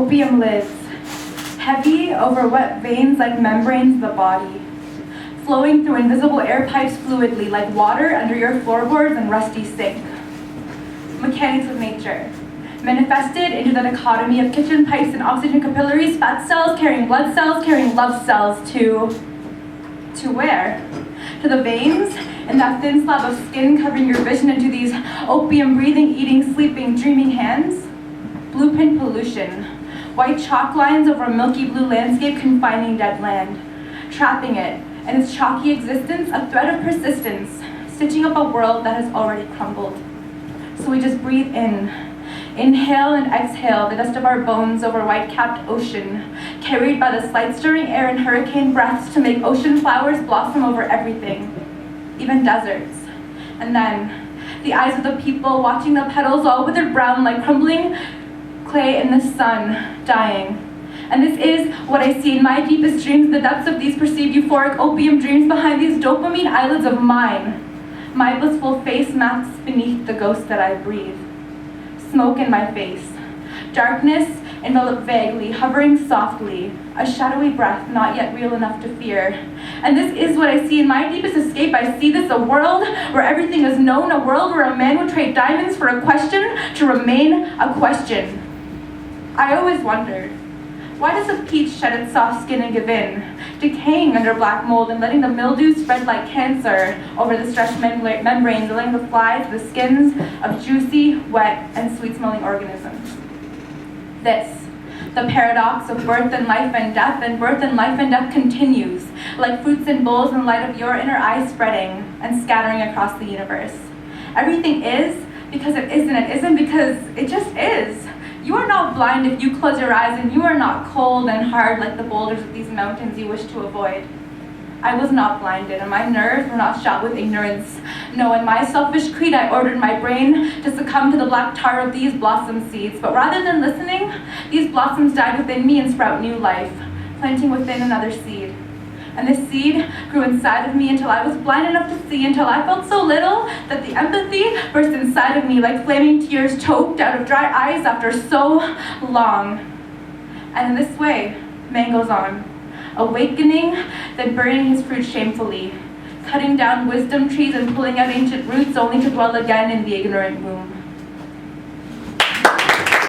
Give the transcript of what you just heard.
opium lids, heavy over wet veins like membranes of the body, flowing through invisible air pipes fluidly like water under your floorboards and rusty sink. Mechanics of nature, manifested into the dichotomy of kitchen pipes and oxygen capillaries, fat cells carrying blood cells, carrying love cells to where? To the veins and that thin slab of skin covering your vision, into these opium breathing, eating, sleeping, dreaming hands. Blueprint pollution, white chalk lines over a milky blue landscape confining dead land, trapping it and its chalky existence, a thread of persistence, stitching up a world that has already crumbled. So we just breathe in, inhale and exhale the dust of our bones over white-capped ocean, carried by the slight stirring air and hurricane breaths to make ocean flowers blossom over everything, even deserts. And then the eyes of the people watching the petals all withered brown like crumbling clay in the sun, dying. And this is what I see in my deepest dreams, the depths of these perceived euphoric opium dreams behind these dopamine eyelids of mine. My blissful face masks beneath the ghost that I breathe. Smoke in my face. Darkness enveloped vaguely, hovering softly. A shadowy breath, not yet real enough to fear. And this is what I see in my deepest escape. I see this, a world where everything is known, a world where a man would trade diamonds for a question to remain a question. I always wondered, why does a peach shed its soft skin and give in, decaying under black mold and letting the mildew spread like cancer over the stretched membranes, letting the flies the skins of juicy, wet, and sweet-smelling organisms? This, the paradox of birth and life and birth and life and death continues, like fruits and bowls in the light of your inner eye spreading and scattering across the universe. Everything is because it isn't. It isn't because it just is. You are not blind if you close your eyes, and you are not cold and hard like the boulders of these mountains you wish to avoid. I was not blinded, and my nerves were not shot with ignorance. No, in my selfish creed, I ordered my brain to succumb to the black tar of these blossom seeds. But rather than listening, these blossoms died within me and sprout new life, planting within another seed. And this seed grew inside of me until I was blind enough to see, until I felt so little that the empathy burst inside of me like flaming tears choked out of dry eyes after so long. And in this way, man goes on, awakening, then burying his fruit shamefully, cutting down wisdom trees and pulling out ancient roots only to dwell again in the ignorant womb.